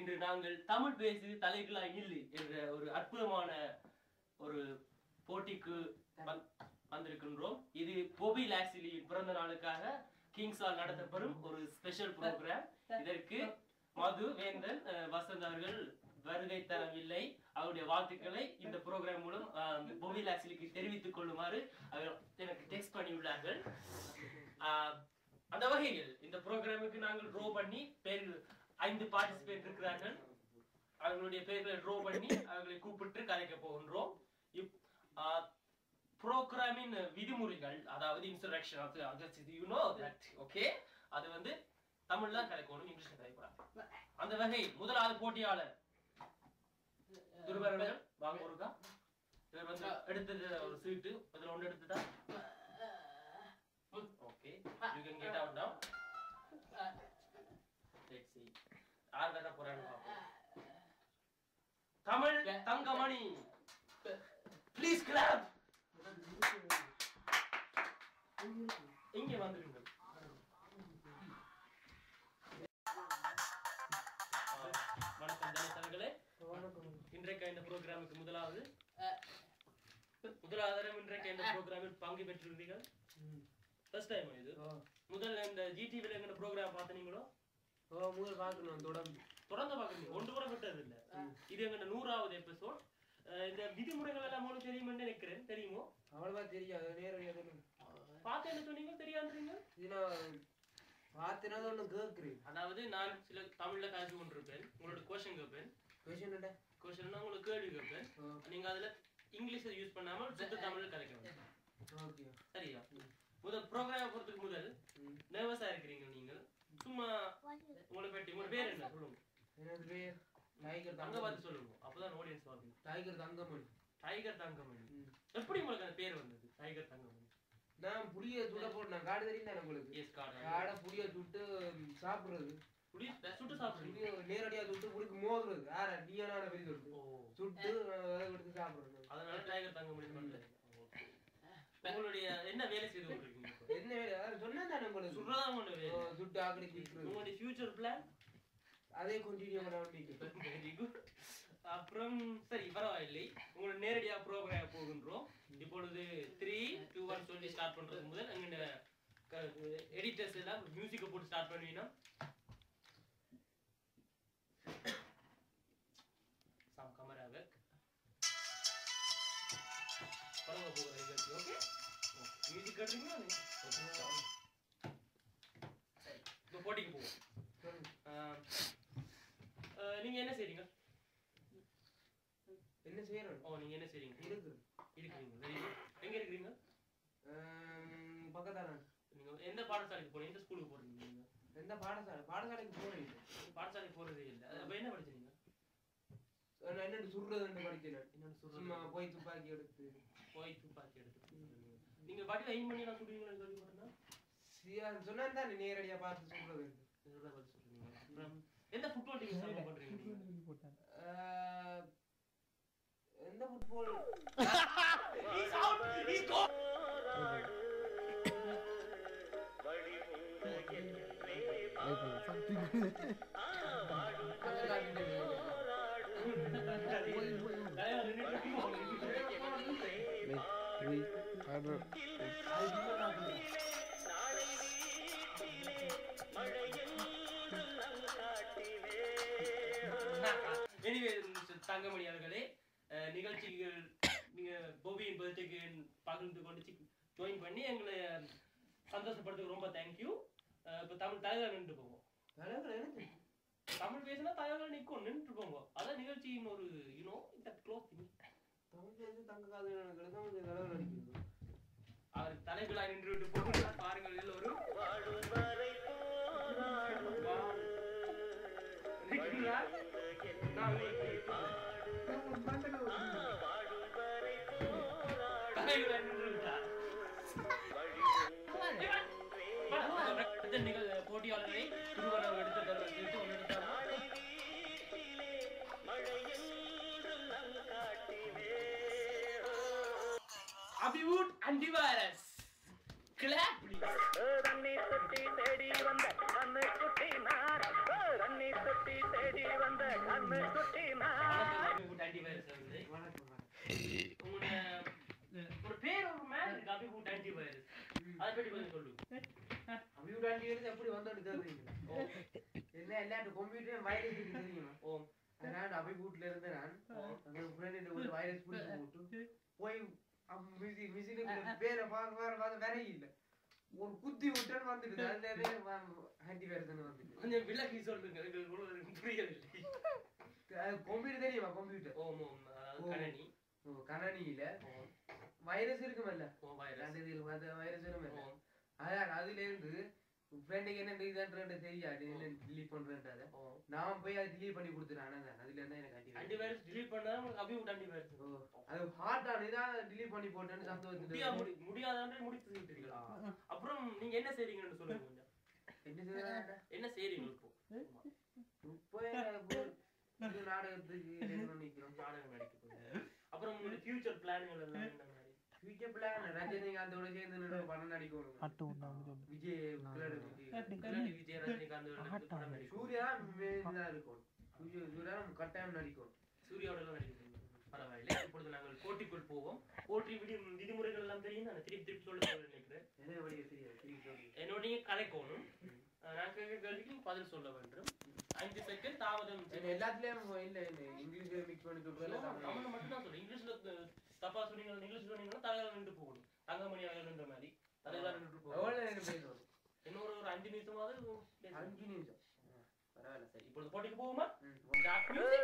இன்று நாங்கள் தமிழ் பேசு தலைகளாய் நில்லு என்ற ஒரு அற்புதமான ஒரு போட்டிக்கு வந்திருக்கின்றோம். இது பொபி லாக்ஸிலியின் பிறந்த நாளுக்காக கிங்ஸால் நடத்தப்படும் ஒரு ஸ்பெஷல் ப்ரோக்ராம். இதற்கு மது வேந்தன் வசந்த் அவர்கள் வருகை தரவில்லை. அவருடைய வாழ்த்துக்களை இந்த ப்ரோக்ராம் மூலம் பொபி லாக்ஸிலிக்கு தெரிவித்துக் கொள்ளுமாறு அவர் எனக்கு டெக்ஸ்ட் பண்ணியுள்ளார்கள். அந்த வகையில் இந்த ப்ரோக்ராமுக்கு நாங்கள் ட்ரோ பண்ணி பேர் 5 பார்ட்டிசிபேட் இருக்கிறார்கள். அவர்களுடைய பெயர்களை ட்ரோ பண்ணி அவர்களை கூப்பிட்டு கலைக்க போகின்றோம். ப்ரோக்ராமின் விதிமுறைகள், அதாவது இன்ஸ்ட்ரக்ஷன், ஓகே, அது வந்து தமிழ்ல கலைக்கணும், இங்கிலீஷ்ல கலைக்கூடாது. அந்த வகையில் முதலாவது போட்டியாளர் துருவர்கள் வாங்க ஒருக்கா. இவர் வந்து எடுத்தது ஒரு சீட்டு, அதுல ஒன்று எடுத்துட்டா okay, you can get out now. Let's see. யார் வர போறான்னு பாப்போம். Tamil Thangamani, please clap. இங்க வந்துருங்க. வணக்கம் ஜனதர்களே. இன்றைக்கு இந்த ப்ரோக்ராமுக்கு முதலாவது இன்றைக்கு இந்த ப்ரோக்ராமில் பங்கு பெற்றிருந்தீர்கள். ஃபர்ஸ்ட் டைம் இது. முதல்ல இந்த ஜிடிவில எங்க ப்ரோக்ராம் பார்த்தீங்களோ? முதல்ல பார்க்கணும், தொடர்ந்து பார்க்கணும், ஒன்று கூட விட்டது இல்ல. இது எங்க 100வது எபிசோட். இந்த விதிமுறைகள் எல்லாம் உங்களுக்கு தெரியும்னு நினைக்கிறேன். தெரியுமோ? அவ்வளவா தெரியாது, நேரடியாக பார்த்து என்ன சொன்னீங்க தெரியாதுறீங்க? அதாவது நான் சில தமிழ்ல காசு கொண்டிருப்பேன், உங்களோட கொஸ்டின் கேட்பேன், கொஸ்டின் உங்களுக்கு கேள்வி கேட்பேன், நீங்க அதுல இங்கிலீஷ் யூஸ் பண்ணாம சுத்த தமிழ்ல கலைக்கணும். சரியா? முதல் ப்ரோக்ராம் போறதுக்கு முதல் நர்வஸா இருக்கிறீங்க நீங்கள். சும்மா உங்களை பற்றி உங்க பேர் என்ன சொல்லுங்க. எனது பேர் டைகர் அங்க பார்த்து சொல்லுங்க, அப்பதான் ஆடியன்ஸ் பாப்பீங்க. டைகர் தங்கமணி. டைகர் தங்கமணி. எப்படி உங்களுக்கு அந்த பேர் வந்தது டைகர் தங்கமணி? நான் புளிய சுட போட்டேன். காடு தெரியும் உங்களுக்கு? எஸ், காடு. காடை புளிய சுட்டு சாப்பிடுறது. புளி சுட்டு சாப்பிடுறது, நேரடியா சுட்டு புளிக்கு மோதுறது. யார நீயான பெரிய சுட்டு சுட்டு எடுத்து சாப்பிடுறது. அதனால டைகர் தங்கமணி பண்றது. உங்களுடைய என்ன வேலை செய்து கொண்டிருக்கீங்க? என்ன வேலை சொன்னா தானே உங்களுக்கு? சுடுறதா உங்களுடைய வேலை. சுட்டு ஆக்கடிக்கு விற்கிறது. உங்களுடைய ஃபியூச்சர் பிளான் அதே கண்டினியூ பண்ண. Very good. அப்புறம் சரி, பரவாயில்லை. உங்களை நேரடியா ப்ரோக்ராம் போகின்றோம். இப்பொழுது 3, 2, 1 சொல்லி ஸ்டார்ட் பண்றது முதல் எங்க எடிட்டர்ஸ் எல்லாம் மியூசிக்கை போட்டு ஸ்டார்ட் பண்ணுவீங்கன்னா சம் கேமரா ஒர்க் பரவ போகுது. ஓகே, மியூசிக் கேட்றீங்களா? சரி, இப்போ போட்டிக்கு போவோம். நீங்க என்ன செய்றீங்க? என்ன செய்யறோம்? நீங்க என்ன செய்றீங்க? இருக்கீங்க. Very good. எங்க இருக்கீங்க? பக்கத்தான. நீங்க எந்த பாடசாலைக்கு போறீங்க? எந்த ஸ்கூலுக்கு போறீங்க நீங்க? எந்த பாடசாலைக்கு போறீங்க? பாடசாலைக்கு போறதே இல்ல. அப்ப என்ன படிச்சீங்க? நான் என்ன சுடுறதுன்னு படிச்சேன். என்ன சுடுறது? சும்மா போய் துப்பாக்கி எடுத்து. நீங்க பாட்டி எய்ம் பண்ணி நான் சுடுவீங்கன்னு சொல்லி போறேன்னா சொன்னா தான் நேரடியா பார்த்து சுடுறது. எந்த ஃபுட்பால் டீம் சப்போர்ட் பண்றீங்க நீங்க? எந்த ஃபுட்பால்? இஸ் அவுட், இஸ் கோ. தங்கமணி அவர்களே, நிகழ்ச்சிகள் நீங்க பொபியின் பர்த்டேக்கு பகிர்ந்து கொண்டு ஜாயின் பண்ணி எங்களை சந்தோஷப்படுறதுக்கு ரொம்ப தேங்க்யூ. இப்ப தமிழ் தலைவர் நின்று போவோம். தமிழ் பேசினா தலைவர் நிற்கும், நின்று போங்க. அதான் நிகழ்ச்சியின் ஒரு இந்த க்ளோஸ் திங். தமிழ் பேசி தங்க காது அவர் தலைகளாக நின்று விட்டு போக பாருங்கள். எல்லோரும் போட்டியாளர்களை திருவள்ளுவர் எடுத்து அபிவுட் அண்டிவைரஸ் கிளாப் ப்ளீஸ். ரன்னி சுத்தி தேடி வந்த கண்ணு குட்டி நான், ரன்னி சுத்தி தேடி வந்த கம்ப்யூட்டர் ஆண்டியது எப்படி வந்தோன்னு கேக்குறீங்க என்ன எல்லாரும் கம்ப்யூட்டர் வைரஸ் இருக்கு தெரியுமா நான் அபி வீட்ல இருந்து நான் அந்த ஃப்ரெண்ட் ஒரு வைரஸ் புடிச்சு போட்டு போய் மிஷினுக்கு பேரை பார்க்க வேற இல்ல ஒரு குத்தி விட்டேன்னு வந்துடுது அதுல ஆன்டி வைரஸ் வந்துட்டு கொஞ்சம் விலகி சொல்லுங்க எனக்கு புரியவில்லை கம்ப்யூட்டர் தெரியுமா கம்ப்யூட்டர் கணனி கணனியில வைரஸ் இருக்குமல்ல வைரஸ் இருக்குமல்ல அதான் அதுல இருந்து ஃப்ரெண்டுக்கு என்ன இதுன்னு தெரியாது என்ன டிலீட் பண்றேன்றாரு நான் போய் அதை டிலீட் பண்ணி கொடுத்துறேன் அதுல இருந்தா எனக்கு ஆன்டி வைரஸ் டிலீட் பண்ணா அபி விட்டு ஆன்டி வைரஸ் அது ஹார்ட் ஆனதான் டிலீட் பண்ணி போட்டேன்னு சந்தோஷத்துல முடியாதான்றே முடித்து விட்டீங்களா அப்புறம் நீங்க என்ன செய்றீங்கன்னு சொல்லுங்க கொஞ்சம் என்ன செய்றீங்க இப்போ நாடகத்துக்கு நிக்கிறோம் நாடகம் நடிக்க அப்புறம் உங்க ஃபியூச்சர் பிளான்கள் எல்லாம் என்ன மாதிரி ஃபியூச்சர் பிளான் ரஜினிகாந்தோட சேர்ந்து படம் நடிக்கணும் விஜய் ரஜினிகாந்தோட சூர்யா தான் இருக்கும் சூர்யா கட்டாயம் நடிக்கணும் சூர்யாவோட எல்லாம் நடிக்கணும் பரவாயில்லை இப்பொழுது நாங்கள் போட்டிக்குள் போவோம் போட்டி விதிமுறைகள் எல்லாம் தெரியும் நான் திருப்பி சொல்ல நினைக்கிறேன் என்னோட கலைக்கோணும் நான் கேள்விக்கு பதில் சொல்ல வேண்டும் 5 செகண்ட் தாமதம் எல்லாத்துலயும் இல்ல இங்கிலீஷ்ல மிக்ஸ் பண்ணி தமிழ் மட்டும் தான் சொல்றேன் இங்கிலீஷ்ல தப்பா சொன்னீங்க இங்கிலீஷ் சொன்னீங்கன்னா தலையில நின்று போகணும் தங்கமணி நின்ற மாதிரி தலையில நின்று போகணும் இன்னொரு ஒரு 5 நிமிஷமாவது 5 நிமிஷம் பரவாயில்ல சரி இப்போ போட்டிக்கு போவோமா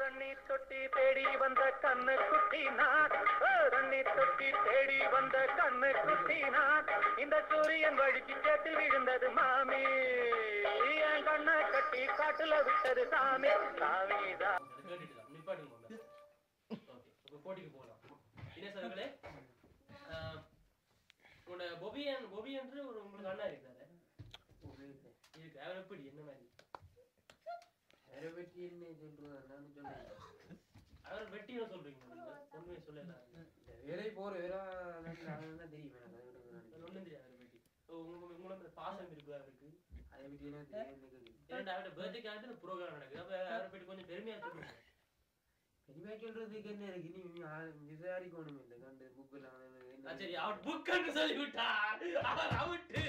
தண்ணீர் தொட்டி தேடி வந்த கண்ணு குட்டி நான் தண்ணீர் தொட்டி தேடி வந்த கண்ணு குட்டி நான் இந்த சூரியன் வழிக்கு சேத்தில் விழுந்தது மாமி என் கண்ணை கட்டி காட்டுல விட்டது சாமி சாமிதான் போட்டிக்கு போகலாம் தினேசர்களே உங்களோட பொபி என்று ஒரு உங்களுக்கு அண்ணா இருக்காரு இருக்கு அவர் எப்படி என்ன மாதிரி அவர் வெட்டியா சொல்றீங்க உண்மையை சொல்லல வேலை போற தெரியும் ஒண்ணும் தெரியாது வெட்டி உங்களுக்கு பாசம் இருக்கு அவருக்கு அதை பற்றி அவரோட பர்த்டேக்காக ப்ரோக்ராம் நடக்குது அப்ப அவரை பற்றி கொஞ்சம் பெருமையா சொல்லுங்க பெருமையா சொல்றதுக்கு என்ன இருக்கு நீ விசாரிக்கணும் இல்லை கண்டு புக் எல்லாம் சரி அவர் புக் சொல்லி விட்டா அவர் அவுட்டு